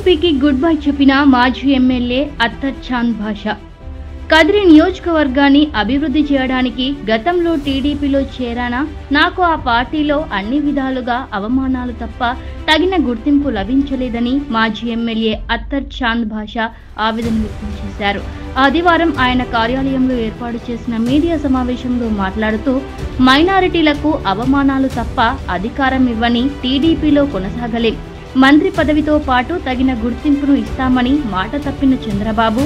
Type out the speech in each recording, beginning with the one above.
టీడీపీకి good bye చెప్పిన మాజీ ఎమ్మెల్యే అత్తర్ చాంద్ భాషా. కదిరి నియోజకవర్గాన్ని అభివృద్ధి చేయడానికి గతంలో టీడీపీలో చేరానా, నాకు ఆ పార్టీలో అన్ని విధాలుగా అవమానాలు తప్ప తగిన గుర్తింపు లభించలేదని మాజీ ఎమ్మెల్యే అత్తర్ చాంద్ భాషా ఆవేదన వ్యక్తం చేశారు. ఆదివారం ఆయన కార్యాలయంలో ఏర్పాటు చేసిన మీడియా సమావేశంలో మాట్లాడుతూ, మైనారిటీలకు అవమానాలు తప్ప అధికారం ఇవ్వని టీడీపీలో కొనసాగలేం, మంత్రి పదవితో పాటు తగిన గుర్తింపును ఇస్తామని మాట తప్పిన చంద్రబాబు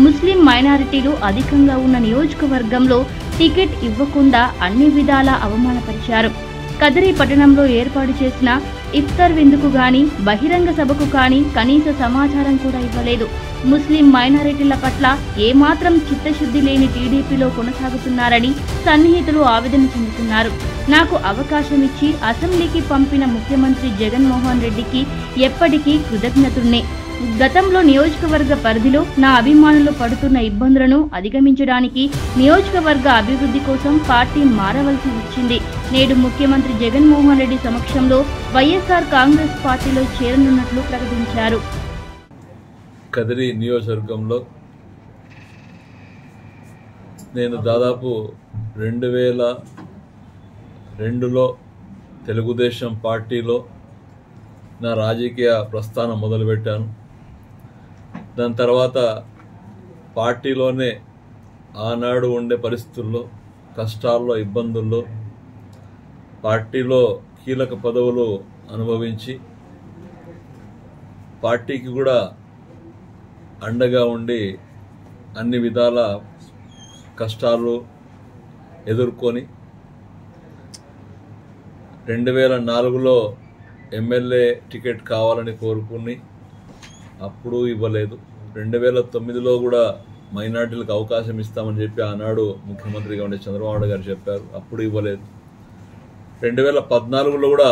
ముస్లిం మైనారిటీలు అధికంగా ఉన్న నియోజకవర్గంలో టికెట్ ఇవ్వకుండా అన్ని విధాలా అవమానపరిచారు. కదిరి పట్టణంలో ఏర్పాటు చేసిన ఇఫ్తార్ విందుకు గాని బహిరంగ సభకు కానీ కనీస సమాచారం కూడా ఇవ్వలేదు. ముస్లిం మైనారిటీల పట్ల ఏమాత్రం చిత్తశుద్ధి లేని టీడీపీలో కొనసాగుతున్నారని సన్నిహితులు ఆవేదన చెందుతున్నారు. నాకు అవకాశం ఇచ్చి అసెంబ్లీకి పంపిన ముఖ్యమంత్రి జగన్మోహన్ రెడ్డికి ఎప్పటికీ కృతజ్ఞతున్నే. గతంలో నియోజకవర్గ పరిధిలో నా అభిమానులు పడుతున్న ఇబ్బందులను అధిగమించడానికి నియోజకవర్గ అభివృద్ధి కోసం పార్టీ మారవలసి వచ్చింది. నేడు ముఖ్యమంత్రి జగన్మోహన్ రెడ్డి సమక్షంలో వైఎస్ఆర్ కాంగ్రెస్ పార్టీలో చేరనున్నట్లు ప్రకటించారు. కదిరి నియోజకవర్గంలో నేను దాదాపు 2002లో తెలుగుదేశం పార్టీలో నా రాజకీయ ప్రస్థానం మొదలుపెట్టాను. దాని తర్వాత పార్టీలోనే ఆనాడు ఉండే పరిస్థితుల్లో, కష్టాల్లో, ఇబ్బందుల్లో పార్టీలో కీలక పదవులు అనుభవించి పార్టీకి కూడా అండగా ఉండి అన్ని విధాల కష్టాలు ఎదుర్కొని 2004లో ఎమ్మెల్యే టికెట్ కావాలని కోరుకుని అప్పుడు ఇవ్వలేదు. 2009లో కూడా మైనార్టీలకు అవకాశం ఇస్తామని చెప్పి ఆనాడు ముఖ్యమంత్రిగా ఉండే చంద్రబాబు గారు చెప్పారు, అప్పుడు ఇవ్వలేదు. 2014లో కూడా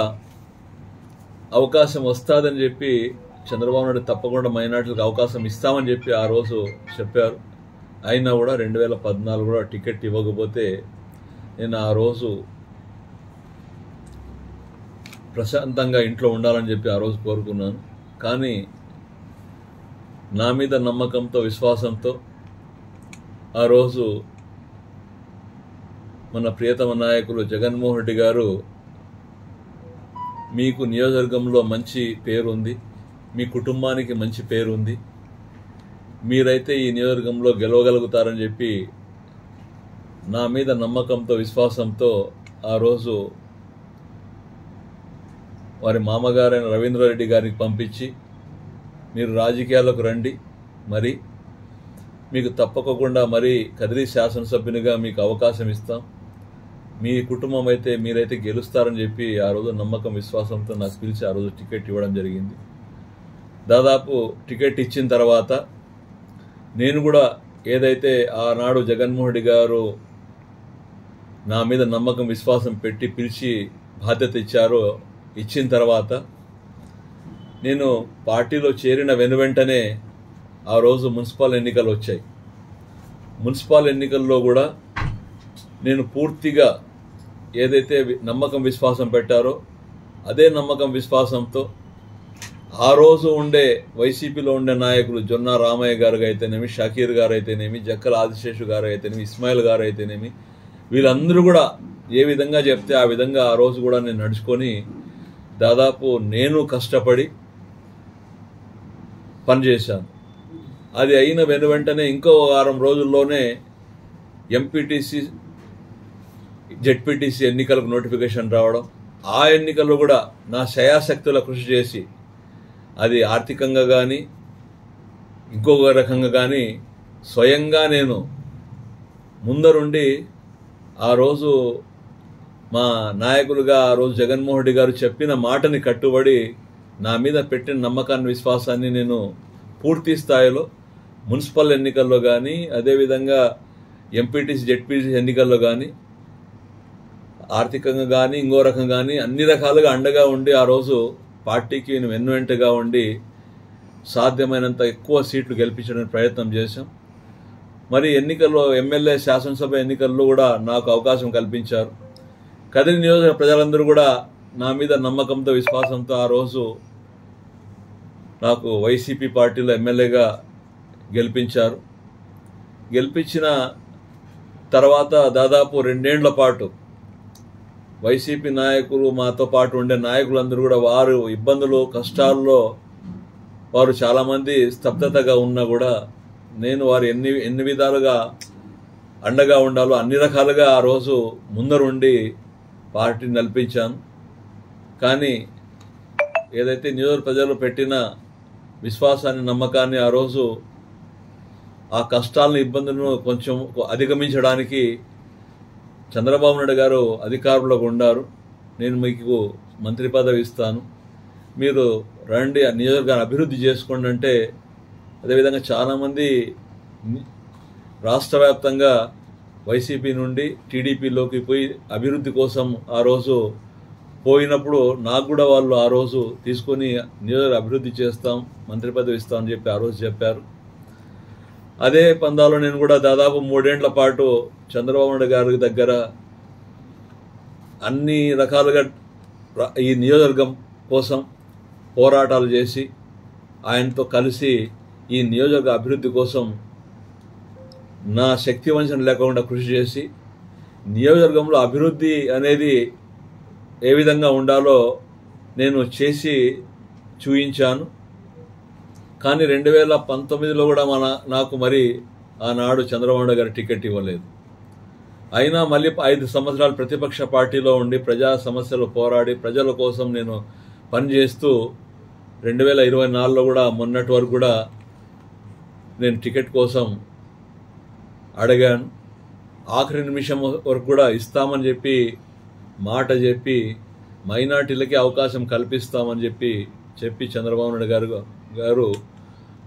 అవకాశం వస్తుందని చెప్పి చంద్రబాబు నాయుడు తప్పకుండా మైనార్టీలకు అవకాశం ఇస్తామని చెప్పి ఆ రోజు చెప్పారు. అయినా కూడా 2014 కూడా టికెట్ ఇవ్వకపోతే నేను ఆ రోజు ప్రశాంతంగా ఇంట్లో ఉండాలని చెప్పి ఆ రోజు కోరుకున్నాను. కానీ నా మీద నమ్మకంతో, విశ్వాసంతో ఆ రోజు మన ప్రియతమ నాయకులు జగన్మోహన్ రెడ్డి గారు, మీకు నియోజకవర్గంలో మంచి పేరుంది, మీ కుటుంబానికి మంచి పేరుంది, మీరైతే ఈ నియోజకవర్గంలో గెలవగలుగుతారని చెప్పి నా మీద నమ్మకంతో, విశ్వాసంతో ఆ రోజు వారి మామగారైన రవీంద్రారెడ్డి గారికి పంపించి, మీరు రాజకీయాలకు రండి, మరి మీకు తప్పకుండా మరి కదిరి శాసనసభ్యునిగా మీకు అవకాశం ఇస్తాం, మీ కుటుంబం అయితే మీరైతే గెలుస్తారని చెప్పి ఆ రోజు నమ్మకం, విశ్వాసంతో నాకు పిలిచి ఆ రోజు టికెట్ ఇవ్వడం జరిగింది. దాదాపు టికెట్ ఇచ్చిన తర్వాత నేను కూడా ఏదైతే ఆనాడు జగన్మోహన్ రెడ్డి గారు నా మీద నమ్మకం, విశ్వాసం పెట్టి పిలిచి బాధ్యత ఇచ్చారో, ఇచ్చిన తర్వాత నేను పార్టీలో చేరిన వెనువెంటనే ఆ రోజు మున్సిపల్ ఎన్నికలు వచ్చాయి. మున్సిపల్ ఎన్నికల్లో కూడా నేను పూర్తిగా ఏదైతే నమ్మకం, విశ్వాసం పెట్టారో అదే నమ్మకం, విశ్వాసంతో ఆ రోజు ఉండే వైసీపీలో ఉండే నాయకులు జొన్న రామయ్య గారు అయితేనేమి, షకీర్ గారు అయితేనేమి, జక్కల ఆదిశేషు గారు అయితేనేమి, ఇస్మాయిల్ గారు అయితేనేమి, వీళ్ళందరూ కూడా ఏ విధంగా చెప్తే ఆ విధంగా ఆ రోజు కూడా నేను నడుచుకొని దాదాపు నేను కష్టపడి పనిచేశాను. అది అయిన వెనువెంటనే ఇంకో వారం రోజుల్లోనే ఎంపీటీసీ, జెడ్పీటీసీ ఎన్నికలకు నోటిఫికేషన్ రావడం, ఆ ఎన్నికల్లో కూడా నా శయాశక్తుల కృషి చేసి అది ఆర్థికంగా కానీ ఇంకొక రకంగా కానీ స్వయంగా నేను ముందరుండి ఆ రోజు మా నాయకులుగా ఆ రోజు జగన్మోహన్ రెడ్డి గారు చెప్పిన మాటని కట్టుబడి నా మీద పెట్టిన నమ్మకాన్ని, విశ్వాసాన్ని నేను పూర్తి స్థాయిలో మున్సిపల్ ఎన్నికల్లో కానీ, అదేవిధంగా ఎంపీటీసీ, జెడ్పీటీసీ ఎన్నికల్లో కానీ, ఆర్థికంగా కానీ ఇంకో రకంగా కానీ అన్ని రకాలుగా అండగా ఉండి ఆ రోజు పార్టీకి నేను వెన్నువెంటగా ఉండి సాధ్యమైనంత ఎక్కువ సీట్లు గెలిపించడానికి ప్రయత్నం చేశాం. మరి ఎన్నికల్లో, ఎమ్మెల్యే, శాసనసభ ఎన్నికల్లో కూడా నాకు అవకాశం కల్పించారు. కదిరి నియోజక ప్రజలందరూ కూడా నా మీద నమ్మకంతో, విశ్వాసంతో ఆ రోజు నాకు వైసీపీ పార్టీలో ఎమ్మెల్యేగా గెలిపించారు. గెలిపించిన తర్వాత దాదాపు 2 ఏళ్ల పాటు వైసీపీ నాయకులు, మాతో పాటు ఉండే నాయకులందరూ కూడా వారు ఇబ్బందులు కష్టాల్లో వారు చాలామంది స్తబ్దతగా ఉన్నా కూడా నేను వారు ఎన్ని విధాలుగా అండగా ఉండాలో అన్ని రకాలుగా ఆ రోజు ముందరుండి పార్టీని నడిపించాను. కానీ ఏదైతే నియోజక ప్రజలు పెట్టిన విశ్వాసాన్ని, నమ్మకాన్ని ఆ రోజు ఆ కష్టాలను, ఇబ్బందులను కొంచెం అధిగమించడానికి చంద్రబాబు నాయుడు గారు అధికారంలో ఉన్నారు. నేను మీకు మంత్రి పదవి ఇస్తాను, మీరు రండి, నియోజకవర్గాన్ని అభివృద్ధి చేసుకోండి అంటే, అదేవిధంగా చాలామంది రాష్ట్ర వ్యాప్తంగా వైసీపీ నుండి టీడీపీలోకి పోయి అభివృద్ధి కోసం ఆ రోజు పోయినప్పుడు నాకు కూడా వాళ్ళు ఆ రోజు తీసుకొని నియోజకవర్గ అభివృద్ధి చేస్తాం, మంత్రి పదవి ఇస్తామని చెప్పి ఆ రోజు చెప్పారు. అదే పందాలో నేను కూడా దాదాపు 3 ఏళ్ల పాటు చంద్రబాబు నాయుడు గారి దగ్గర అన్ని రకాలుగా ఈ నియోజకవర్గం కోసం పోరాటాలు చేసి ఆయనతో కలిసి ఈ నియోజకవర్గ అభివృద్ధి కోసం నా శక్తి వంచన లేకుండా కృషి చేసి నియోజకవర్గంలో అభివృద్ధి అనేది ఏ విధంగా ఉండాలో నేను చేసి చూయించాను. కానీ 2019లో కూడా నాకు మరి ఆనాడు చంద్రబాబు నాయుడు గారు టికెట్ ఇవ్వలేదు. అయినా మళ్ళీ 5 సంవత్సరాలు ప్రతిపక్ష పార్టీలో ఉండి ప్రజా సమస్యలు పోరాడి ప్రజల కోసం నేను పనిచేస్తూ 2024లో కూడా మొన్నటి వరకు కూడా నేను టికెట్ కోసం అడిగాను. ఆఖరి నిమిషం వరకు కూడా ఇస్తామని చెప్పి మాట చెప్పి మైనార్టీలకి అవకాశం కల్పిస్తామని చెప్పి చంద్రబాబు నాయుడు గారు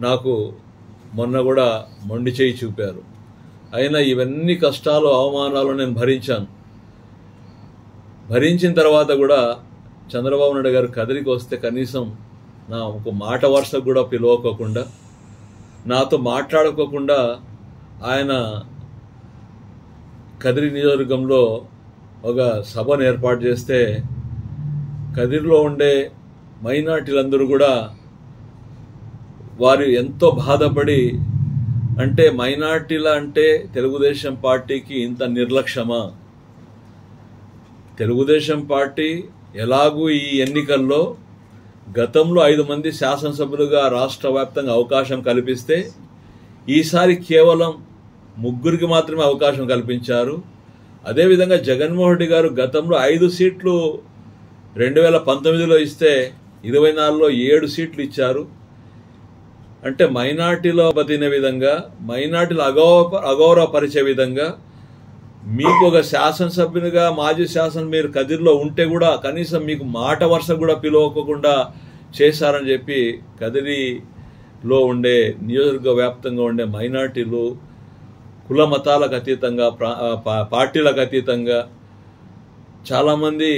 నాకు మొన్న కూడా మొండి చేయి చూపారు. అయినా ఇవన్నీ కష్టాలు, అవమానాలు నేను భరించాను. భరించిన తర్వాత కూడా చంద్రబాబు నాయుడు గారు కదిరికి వస్తే కనీసం నా ఒక మాట వరుసకు కూడా పిలవకోకుండా, నాతో మాట్లాడుకోకుండా ఆయన కదిరి నియోజకవర్గంలో ఒక సభను ఏర్పాటు చేస్తే కదిరిలో ఉండే మైనార్టీలందరూ కూడా వారు ఎంతో బాధపడి, అంటే మైనార్టీల అంటే తెలుగుదేశం పార్టీకి ఇంత నిర్లక్ష్యమా? తెలుగుదేశం పార్టీ ఎలాగూ ఈ ఎన్నికల్లో గతంలో 5 మంది శాసనసభ్యులుగా రాష్ట్ర వ్యాప్తంగా అవకాశం కల్పిస్తే ఈసారి కేవలం 3 మాత్రమే అవకాశం కల్పించారు. అదేవిధంగా జగన్మోహన్ రెడ్డి గారు గతంలో 5 సీట్లు 2019లో ఇస్తే 24లో 7 సీట్లు ఇచ్చారు. అంటే మైనార్టీలో బతినే విధంగా, మైనార్టీలు అగౌరవపరిచే విధంగా మీకు ఒక శాసనసభ్యునిగా, మాజీ శాసన మీరు కదిరిలో ఉంటే కూడా కనీసం మీకు మాట వరుస కూడా పిలవకుండా చేశారని చెప్పి కదిరిలో ఉండే నియోజకవర్గ వ్యాప్తంగా ఉండే మైనార్టీలు కుల మతాలకు అతీతంగా, పార్టీలకు అతీతంగా చాలామంది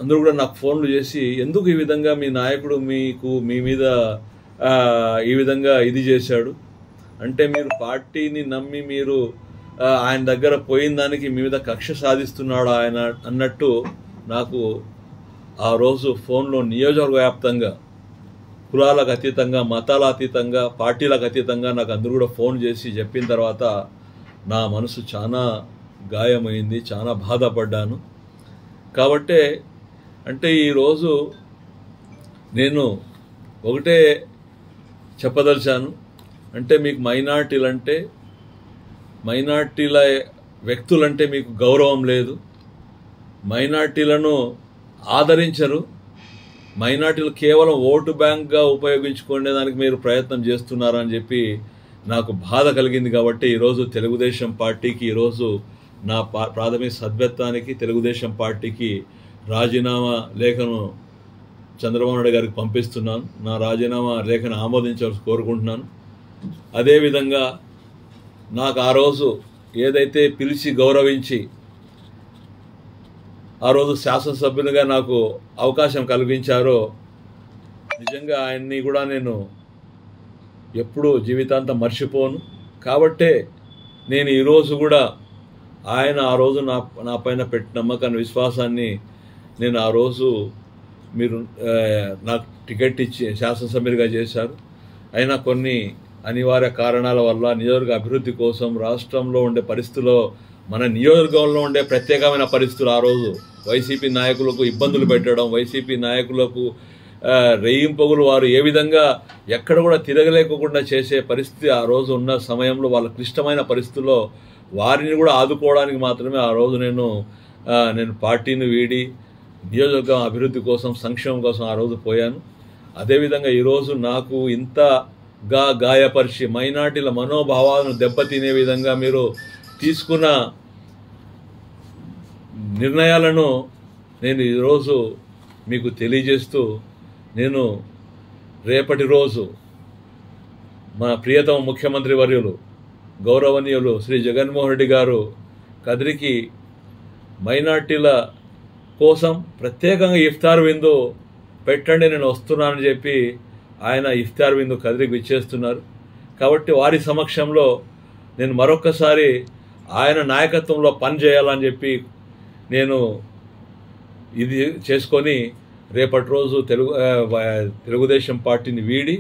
అందరూ కూడా నాకు ఫోన్లు చేసి, ఎందుకు ఈ విధంగా మీ నాయకుడు మీ మీద ఈ విధంగా ఇది చేశాడు అంటే, మీరు పార్టీని నమ్మి మీరు ఆయన దగ్గర పోయిన దానికి మీ మీద కక్ష సాధిస్తున్నాడు ఆయన అన్నట్టు నాకు ఆ రోజు ఫోన్లో నియోజకవర్గ వ్యాప్తంగా కులాలకు అతీతంగా, మతాల అతీతంగా, పార్టీలకు అతీతంగా నాకు అందరూ కూడా ఫోన్ చేసి చెప్పిన తర్వాత నా మనసు చాలా గాయమైంది, చాలా బాధపడ్డాను. కాబట్టే అంటే ఈరోజు నేను ఒకటే చెప్పదలిచాను, అంటే మీకు మైనార్టీల వ్యక్తులంటే మీకు గౌరవం లేదు, మైనార్టీలను ఆదరించరు, మైనార్టీలు కేవలం ఓటు బ్యాంక్గా ఉపయోగించుకునేదానికి మీరు ప్రయత్నం చేస్తున్నారని చెప్పి నాకు బాధ కలిగింది. కాబట్టి ఈరోజు తెలుగుదేశం పార్టీకి, ఈరోజు నా ప్రాథమిక సభ్యత్వానికి తెలుగుదేశం పార్టీకి రాజీనామా లేఖను చంద్రబాబు నాయుడు గారికి పంపిస్తున్నాను. నా రాజీనామా లేఖను ఆమోదించాల్సి కోరుకుంటున్నాను. అదేవిధంగా నాకు ఆ రోజు ఏదైతే పిలిచి గౌరవించి ఆ రోజు శాసనసభ్యునిగా నాకు అవకాశం కలిగించారో నిజంగా ఆయన్ని కూడా నేను ఎప్పుడూ జీవితాంతం మర్చిపోను. కాబట్టే నేను ఈరోజు కూడా ఆయన ఆ రోజు నా పైన పెట్టిన నమ్మకాన్ని, విశ్వాసాన్ని నేను ఆ రోజు మీరు నాకు టికెట్ ఇచ్చి శాసనసభ్యుడిగా చేశారు. అయినా కొన్ని అనివార్య కారణాల వల్ల నియోజకవర్గ అభివృద్ధి కోసం రాష్ట్రంలో ఉండే పరిస్థితుల్లో మన నియోజకవర్గంలో ఉండే ప్రత్యేకమైన పరిస్థితులు ఆ రోజు వైసీపీ నాయకులకు ఇబ్బందులు పెట్టడం, వైసీపీ నాయకులకు రేయింపగులు వారు ఏ విధంగా ఎక్కడ కూడా తిరగలేకుండా చేసే పరిస్థితి ఆ రోజు ఉన్న సమయంలో వాళ్ళ క్లిష్టమైన పరిస్థితుల్లో వారిని కూడా ఆదుకోవడానికి మాత్రమే ఆ రోజు నేను పార్టీని వీడి నియోజకవర్గం అభివృద్ధి కోసం, సంక్షేమం కోసం ఆ రోజు పోయాను. అదేవిధంగా ఈరోజు నాకు ఇంతగా గాయపరిచి మైనార్టీల మనోభావాలను దెబ్బతినే విధంగా మీరు తీసుకున్న నిర్ణయాలను నేను ఈరోజు మీకు తెలియజేస్తూ, నేను రేపటి రోజు మన ప్రియతమ ముఖ్యమంత్రి వర్యులు గౌరవనీయులు శ్రీ జగన్మోహన్ రెడ్డి గారు కదిరికి మైనార్టీల కోసం ప్రత్యేకంగా ఇఫ్తార్ విందు పెట్టండి, నేను వస్తున్నానని చెప్పి ఆయన ఇఫ్తార్ విందు కదిరికి ఇచ్చేస్తున్నారు. కాబట్టి వారి సమక్షంలో నేను మరొక్కసారి ఆయన నాయకత్వంలో పని చేయాలని చెప్పి నేను ఇది చేసుకొని రేపటి రోజు తెలుగుదేశం పార్టీని వీడి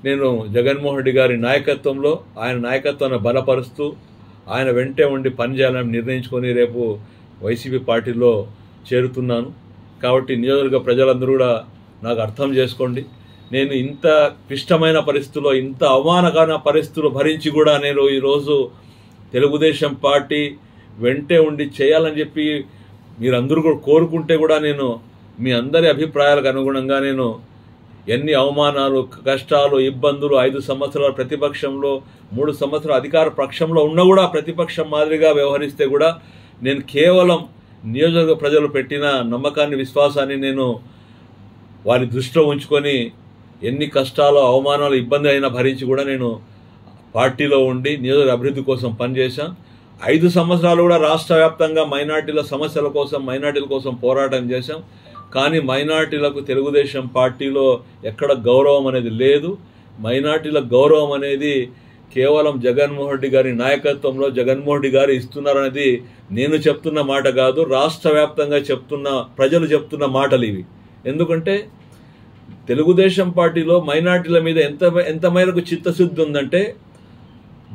నేను జగన్మోహన్ రెడ్డి గారి నాయకత్వంలో, ఆయన నాయకత్వాన్ని బలపరుస్తూ ఆయన వెంటే ఉండి పనిచేయాలని నిర్ణయించుకొని రేపు వైసీపీ పార్టీలో చేరుతున్నాను. కాబట్టి నియోజకవర్గ ప్రజలందరూ కూడా నాకు అర్థం చేసుకోండి. నేను ఇంత క్లిష్టమైన పరిస్థితుల్లో, ఇంత అవమానకరమైన పరిస్థితులు భరించి కూడా నేను ఈరోజు తెలుగుదేశం పార్టీ వెంటే ఉండి చేయాలని చెప్పి మీరందరూ కూడా కోరుకుంటే కూడా నేను మీ అందరి అభిప్రాయాలకు అనుగుణంగా నేను ఎన్ని అవమానాలు, కష్టాలు, ఇబ్బందులు, 5 సంవత్సరాల ప్రతిపక్షంలో, 3 సంవత్సరాల అధికార పక్షంలో ఉన్నా కూడా ప్రతిపక్షం మాదిరిగా వ్యవహరిస్తే కూడా నేను కేవలం నియోజకవర్గ ప్రజలు పెట్టిన నమ్మకాన్ని, విశ్వాసాన్ని నేను వారి దృష్టిలో ఉంచుకొని ఎన్ని కష్టాలు, అవమానాలు, ఇబ్బంది అయినా భరించి కూడా నేను పార్టీలో ఉండి నియోజకవర్గ అభివృద్ధి కోసం పనిచేశాం. 5 సంవత్సరాలు కూడా రాష్ట్ర వ్యాప్తంగా మైనార్టీల సమస్యల కోసం, మైనార్టీల కోసం పోరాటం చేశాం. కానీ మైనార్టీలకు తెలుగుదేశం పార్టీలో ఎక్కడ గౌరవం అనేది లేదు. మైనార్టీల గౌరవం అనేది కేవలం జగన్మోహన్ రెడ్డి గారి నాయకత్వంలో జగన్మోహన్ రెడ్డి గారు ఇస్తున్నారనేది నేను చెప్తున్న మాట కాదు, రాష్ట్ర వ్యాప్తంగా ప్రజలు చెప్తున్న మాటలు ఇవి. ఎందుకంటే తెలుగుదేశం పార్టీలో మైనార్టీల మీద ఎంత మేరకు చిత్తశుద్ధి ఉందంటే,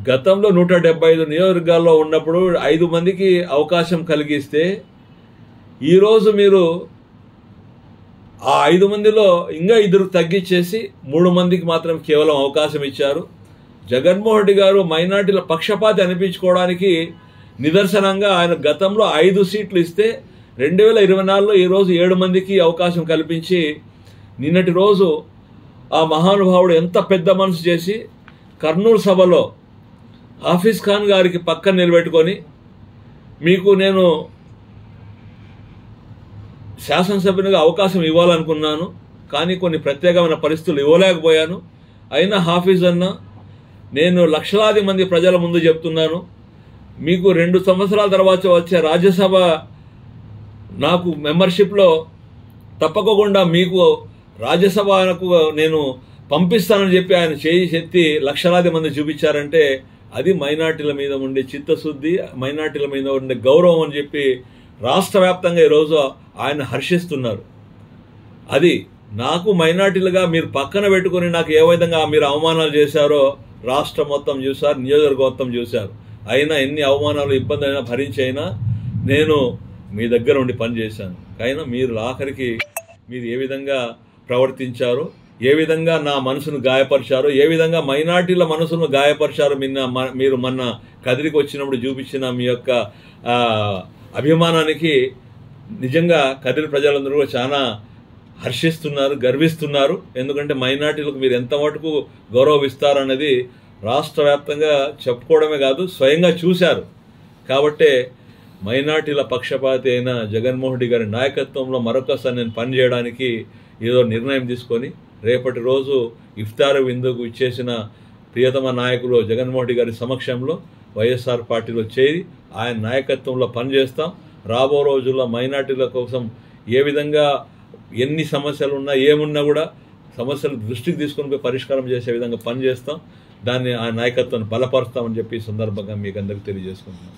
గతంలో 175 నియోజకవర్గాల్లో ఉన్నప్పుడు 5 మందికి అవకాశం కలిగిస్తే ఈరోజు మీరు ఆ 5 మందిలో ఇంకా 2 తగ్గించేసి 3 మందికి మాత్రం కేవలం అవకాశం ఇచ్చారు. జగన్మోహన్ రెడ్డి గారు మైనార్టీల పక్షపాతి అనిపించుకోవడానికి నిదర్శనంగా ఆయన గతంలో 5 సీట్లు ఇస్తే 2024లో ఈరోజు 7 మందికి అవకాశం కల్పించి నిన్నటి రోజు ఆ మహానుభావుడు ఎంత పెద్ద మనసు చేసి కర్నూలు సభలో హాఫీజ్ ఖాన్ గారికి పక్కన నిలబెట్టుకొని, మీకు నేను శాసనసభ్యునిగా అవకాశం ఇవ్వాలనుకున్నాను కానీ కొన్ని ప్రత్యేకమైన పరిస్థితులు ఇవ్వలేకపోయాను, అయినా హాఫీజ్ అన్న నేను లక్షలాది మంది ప్రజల ముందు చెప్తున్నాను, మీకు 2 సంవత్సరాల తర్వాత వచ్చే రాజ్యసభ నాకు మెంబర్షిప్లో తప్పకుండా మీకు రాజ్యసభకు నేను పంపిస్తానని చెప్పి ఆయన చేయి ఎత్తి లక్షలాది మంది చూపించారంటే అది మైనార్టీల మీద ఉండే చిత్తశుద్ధి, మైనార్టీల మీద ఉండే గౌరవం అని చెప్పి రాష్ట్ర వ్యాప్తంగా ఈరోజు ఆయన హర్షిస్తున్నారు. అది నాకు మైనార్టీలుగా మీరు పక్కన పెట్టుకుని నాకు ఏ విధంగా మీరు అవమానాలు చేశారో రాష్ట్రం మొత్తం చూశారు, నియోజకవర్గం మొత్తం చూశారు. అయినా ఎన్ని అవమానాలు, ఇబ్బంది అయినా భరించైనా నేను మీ దగ్గర ఉండి పనిచేశాను. అయినా మీరు ఆఖరికి మీరు ఏ విధంగా ప్రవర్తించారో, ఏ విధంగా నా మనసును గాయపరిచారో, ఏ విధంగా మైనార్టీల మనసును గాయపరిచారో మీరు మొన్న కదిరికి వచ్చినప్పుడు చూపించిన మీ యొక్క అభిమానానికి నిజంగా కదిరి ప్రజలందరూ కూడా చాలా హర్షిస్తున్నారు, గర్విస్తున్నారు. ఎందుకంటే మైనార్టీలకు మీరు ఎంత మటుకు గౌరవిస్తారనేది రాష్ట్ర వ్యాప్తంగా చెప్పుకోవడమే కాదు, స్వయంగా చూశారు. కాబట్టే మైనార్టీల పక్షపాతి అయిన జగన్మోహన్ రెడ్డి గారి నాయకత్వంలో మరొకసారి నేను పనిచేయడానికి ఏదో నిర్ణయం తీసుకొని రేపటి రోజు ఇఫ్తార్ విందుకు ఇచ్చేసిన ప్రియతమ నాయకులు జగన్మోహన్ రెడ్డి గారి సమక్షంలో వైఎస్ఆర్ పార్టీలో చేరి ఆయన నాయకత్వంలో పనిచేస్తాం. రాబో రోజుల్లో మైనార్టీల కోసం ఏ విధంగా ఎన్ని సమస్యలు ఉన్నా, ఏమున్నా కూడా సమస్యలు దృష్టికి తీసుకుని పోయి పరిష్కారం చేసే విధంగా పనిచేస్తాం. దాన్ని ఆ నాయకత్వాన్ని బలపరుస్తామని చెప్పి ఈ సందర్భంగా మీకు అందరికీ తెలియజేసుకుంటున్నాం.